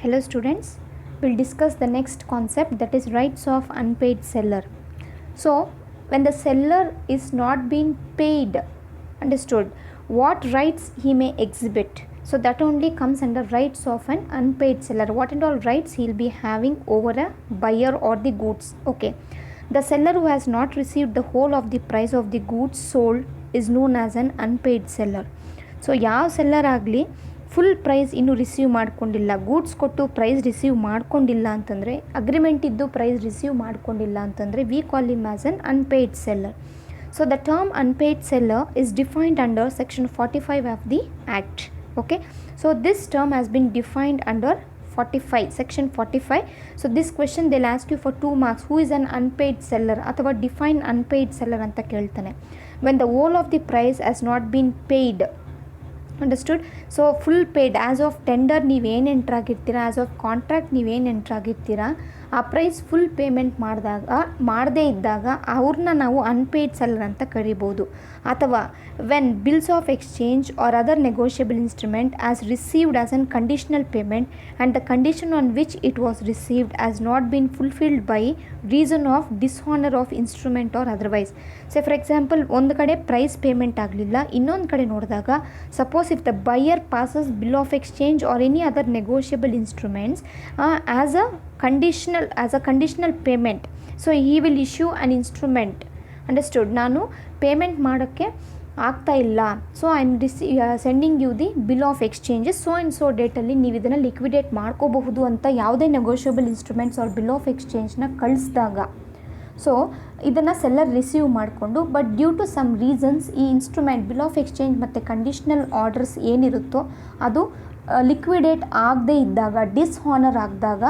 Hello students, we'll discuss the next concept, that is rights of unpaid seller. So when the seller is not being paid, understood, what rights he may exhibit. So that only comes under rights of an unpaid seller. What and all rights he will be having over a buyer or the goods. Okay. The seller who has not received the whole of the price of the goods sold is known as an unpaid seller. So ಯಾವ seller ಆಗಲಿ full price ಇನ್ನೂ receive ಮಾಡ್ಕೊಂಡಿಲ್ಲ, goods ಕೊಟ್ಟು price receive ಮಾಡ್ಕೊಂಡಿಲ್ಲ ಅಂತಂದರೆ, agreement ಇದ್ದು price receive ಮಾಡ್ಕೊಂಡಿಲ್ಲ ಅಂತಂದರೆ we call him as an unpaid seller. So the term unpaid seller is defined under section 45 of the act. Okay, so this term has been defined under 45, section 45. So this question they'll ask you for 2 marks. Who is an unpaid seller ಅಥವಾ define unpaid seller ಅಂತ ಕೇಳ್ತಾನೆ. When the whole of the price has not been paid, understood. So full paid as of tender ನೀವೇನು entry ಆಗಿರ್ತೀರಾ, as of contract ನೀವೇನು entry ಆಗಿರ್ತೀರಾ, ಆ price full payment ಮಾಡದೇ ಇದ್ದಾಗ ಅವ್ರನ್ನ ನಾವು ಅನ್ಪೇಯ್ಡ್ ಸೆಲ್ಲರ್ ಅಂತ ಕರಿಬೋದು. ಅಥವಾ when bills of exchange or other negotiable instrument as received as unconditional payment and the condition on which it was received has not been fulfilled by reason of dishonour of instrument or otherwise. So for example, ಒಂದು ಕಡೆ price payment ಆಗಲಿಲ್ಲ, ಇನ್ನೊಂದು ಕಡೆ ನೋಡಿದಾಗ suppose if the buyer passes bill of exchange or any other negotiable instruments as a conditional payment, so he will issue an instrument. Understood? ನಾನು payment ಮಾಡೋಕ್ಕೆ ಆಗ್ತಾ ಇಲ್ಲ, so I am sending you the bill of exchanges so and so ಡೇಟಲ್ಲಿ ನೀವು ಇದನ್ನು liquidate ಮಾಡ್ಕೋಬಹುದು ಅಂತ ಯಾವುದೇ ನೆಗೋಷಿಯಬಲ್ ಇನ್ಸ್ಟ್ರೂಮೆಂಟ್ಸ್ ಅವ್ರ ಬಿಲ್ ಆಫ್ ಎಕ್ಸ್ಚೇಂಜ್ನ ಕಳಿಸಿದಾಗ, ಸೊ ಇದನ್ನು ಸೆಲ್ಲರ್ ರಿಸೀವ್ ಮಾಡಿಕೊಂಡು, but due to some reasons ಈ ಇನ್ಸ್ಟ್ರೂಮೆಂಟ್ ಬಿಲ್ ಆಫ್ ಎಕ್ಸ್ಚೇಂಜ್ ಮತ್ತು ಕಂಡೀಷ್ನಲ್ ಆರ್ಡರ್ಸ್ ಏನಿರುತ್ತೋ ಅದು ಲಿಕ್ವಿಡೇಟ್ ಆಗದೇ ಇದ್ದಾಗ, ಡಿಸ್ಹಾನರ್ ಆಗಿದಾಗ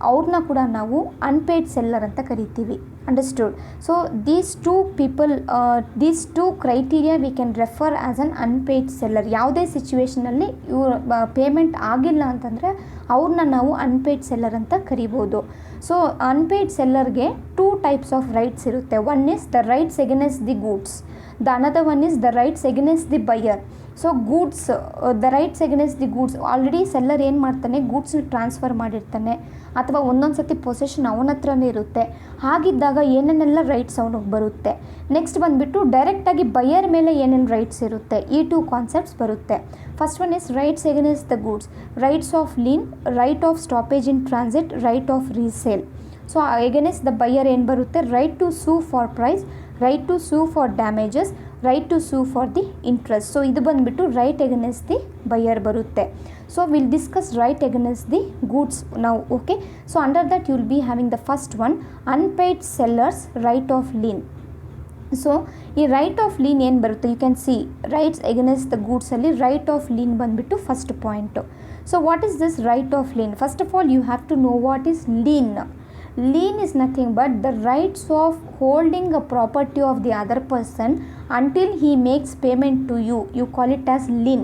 ಅವ್ರನ್ನ ಕೂಡ ನಾವು ಅನ್ಪೇಯ್ಡ್ ಸೆಲ್ಲರ್ ಅಂತ ಕರಿತೀವಿ. Understood? So these two criteria we can refer as an unpaid seller. ಯಾವುದೇ ಸಿಚುವೇಷನಲ್ಲಿ ಇವ್ರು ಪೇಮೆಂಟ್ ಆಗಿಲ್ಲ ಅಂತಂದರೆ ಅವ್ರನ್ನ ನಾವು ಅನ್ಪೇಯ್ಡ್ ಸೆಲ್ಲರ್ ಅಂತ ಕರಿಬೋದು. ಸೊ ಅನ್ಪೇಯ್ಡ್ ಸೆಲ್ಲರ್ಗೆ 2 ಟೈಪ್ಸ್ ಆಫ್ ರೈಟ್ಸ್ ಇರುತ್ತೆ. One is the rights against the goods, the another one is the rights against the buyer. So goods, the rights against the goods, already seller ಏನು ಮಾಡ್ತಾನೆ, ಗೂಡ್ಸ್ನ transfer ಮಾಡಿರ್ತಾನೆ ಅಥವಾ ಒಂದೊಂದು ಸತಿ possession ಅವನ ಹತ್ರನೇ ಇರುತ್ತೆ. ಹಾಗಿದ್ದಾಗ ಏನೇನೆಲ್ಲ ರೈಟ್ಸ್ ಅವನಿಗೆ ಬರುತ್ತೆ. ನೆಕ್ಸ್ಟ್ ಬಂದುಬಿಟ್ಟು ಡೈರೆಕ್ಟಾಗಿ ಬೈಯರ್ ಮೇಲೆ ಏನೇನು ರೈಟ್ಸ್ ಇರುತ್ತೆ, ಈ 2 ಕಾನ್ಸೆಪ್ಟ್ಸ್ ಬರುತ್ತೆ. First one is rights against the goods, rights of lien, right of stoppage in transit, right of resale. So against the buyer ಏನು ಬರುತ್ತೆ, right to sue for price, right to sue for damages, right to sue for the interest. So ಇದು ಬಂದುಬಿಟ್ಟು right against the buyer ಬರುತ್ತೆ. So will discuss right against the goods ನಾವು. Okay, so under that you will be having the first one, unpaid sellers right of lien. So ಈ right of lien ಏನು ಬರುತ್ತೆ, you can see rights against the ಗೂಡ್ಸಲ್ಲಿ right of lien ಬಂದುಬಿಟ್ಟು first point. So what is this right of lien? First of all you have to know what is lien. Lien is nothing but the rights of holding a property of the other person until he makes payment to you. You call it as lien.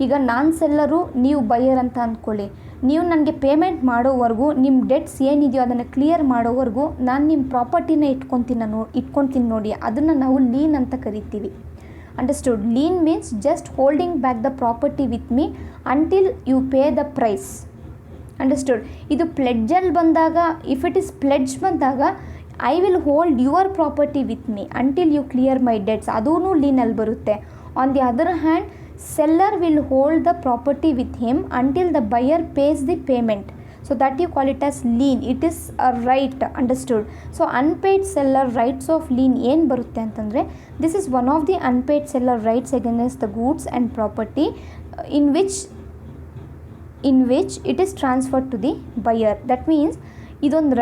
ಈಗ ನಾನು seller, ನೀವು buyer ಅಂತ ಅಂದ್ಕೊಳ್ಳಿ. ನೀವು ನನಗೆ payment ಮಾಡೋವರೆಗೂ, ನಿಮ್ಮ debts ಏನಿದೆಯೋ ಅದನ್ನು ಕ್ಲಿಯರ್ ಮಾಡೋವರೆಗೂ ನಾನು ನಿಮ್ಮ ಪ್ರಾಪರ್ಟಿನ ಇಟ್ಕೊತೀನಿ ನೋಡಿ, ಅದನ್ನು ನಾವು ಲೀನ್ ಅಂತ ಕರಿತೀವಿ. Understood? Lien means just holding back the property with me until you pay the price. Understood? ಇದು ಪ್ಲೆಡ್ಜಲ್ಲಿ ಬಂದಾಗ, ಇಫ್ ಇಟ್ ಈಸ್ ಪ್ಲೆಡ್ಜ್ ಬಂದಾಗ I will hold your property with me until you clear my debts, ಅದೂ ಲೀನಲ್ಲಿ ಬರುತ್ತೆ. On the other hand, seller will hold the property with him until the buyer pays the payment. So that you call it as lien. It is a right. Understood? So unpaid seller rights of lien ಏನು ಬರುತ್ತೆ ಅಂತಂದರೆ, this is one of the unpaid seller rights against the goods and property in which it is transferred to the buyer. That means ಇದೊಂದು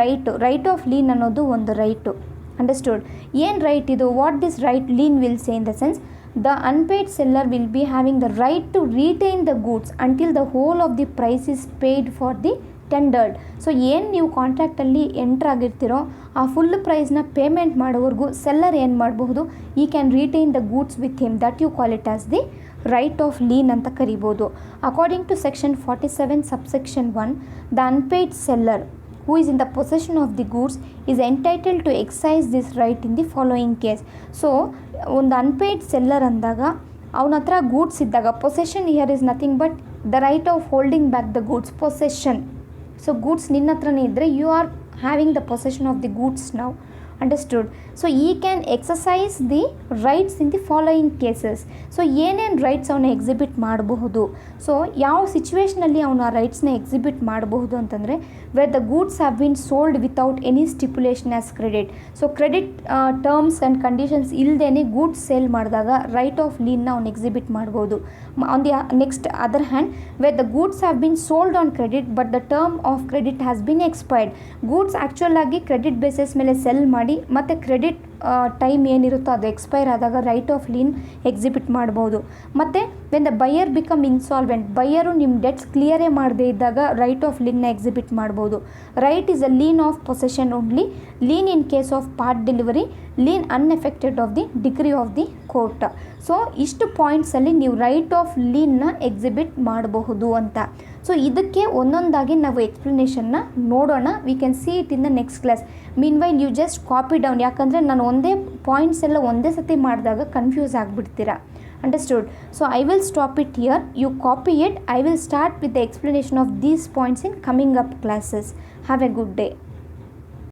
right of lien ಅನ್ನೋದು ಒಂದು right. Understood? ಏನು right ಇದು? What this right lien will say in the sense, the unpaid seller will be having the right to retain the goods until the whole of the price is paid for the tendered. So ಏನು ನೀವು ಕಾಂಟ್ರಾಕ್ಟಲ್ಲಿ enter ಆಗಿರ್ತೀರೋ ಆ full ಪ್ರೈಸ್ನ payment ಮಾಡೋವರೆಗೂ seller ಏನು ಮಾಡಬಹುದು, he can retain the goods with him. That you call it as the right of lien ಅಂತ ಕರಿಬೋದು. According to section 47 subsection 1, the unpaid seller who is in the possession of the goods is entitled to exercise this right in the following case. So ಒಂದು unpaid seller ಅಂದಾಗ ಅವನ ಹತ್ರ goods ಇದ್ದಾಗ, possession here is nothing but the right of holding back the goods, possession. So goods ನಿನ್ನ ಹತ್ರನೇ ಇದ್ದರೆ you are having the possession of the goods ನಾವು. Understood. So ಈ can exercise the rights in the following cases. So ಏನೇನು rights ಅವನ್ನ exhibit ಮಾಡಬಹುದು, so ಯಾವ ಸಿಚುವೇಷನಲ್ಲಿ ಅವನು ಆ ರೈಟ್ಸ್ನ ಎಕ್ಸಿಬಿಟ್ ಮಾಡಬಹುದು ಅಂತಂದರೆ where the goods have been sold without any stipulation as credit. So credit terms and conditions ಇಲ್ಲದೇ ಗೂಡ್ಸ್ ಸೇಲ್ ಮಾಡಿದಾಗ ರೈಟ್ ಆಫ್ ಲೀನ್ನ ಅವ್ನು ಎಕ್ಸಿಬಿಟ್ ಮಾಡ್ಬೋದು. On the next other hand where the goods have been sold on credit but the term of credit has been expired. Goods actual ಆಗಿ credit basis ಮೇಲೆ sell ಮಾಡಿ ಮತ್ತು credit time ಏನಿರುತ್ತೋ ಅದು expire ಆದಾಗ right of lean exhibit ಮಾಡ್ಬೋದು. ಮತ್ತು when the buyer become insolvent, buyer ನಿಮ್ಮ debts ಕ್ಲಿಯರೇ ಮಾಡದೇ ಇದ್ದಾಗ ರೈಟ್ ಆಫ್ ಲೀನ್ನ ಎಕ್ಸಿಬಿಟ್ ಮಾಡ್ಬೋದು. Right is a lien of possession only, lien in case of part delivery, lien unaffected of the decree of the court. So ಇಷ್ಟು ಪಾಯಿಂಟ್ಸಲ್ಲಿ ನೀವು right of ಲೀನ್ನ ಎಕ್ಸಿಬಿಟ್ ಮಾಡಬಹುದು ಅಂತ. ಸೊ ಇದಕ್ಕೆ ಒಂದೊಂದಾಗಿ ನಾವು ಎಕ್ಸ್ಪ್ಲನೇಷನ್ನ ನೋಡೋಣ. We can see it in the next class. Meanwhile you just copy down, ಯಾಕಂದರೆ ನಾನು ಒಂದೇ ಪಾಯಿಂಟ್ಸ್ ಎಲ್ಲ ಒಂದೇ ಸತಿ ಮಾಡಿದಾಗ ಕನ್ಫ್ಯೂಸ್ ಆಗಿಬಿಡ್ತೀರಾ. Understood. So I will stop it here, you copy it. I will start with the explanation of these points in coming up classes. Have a good day.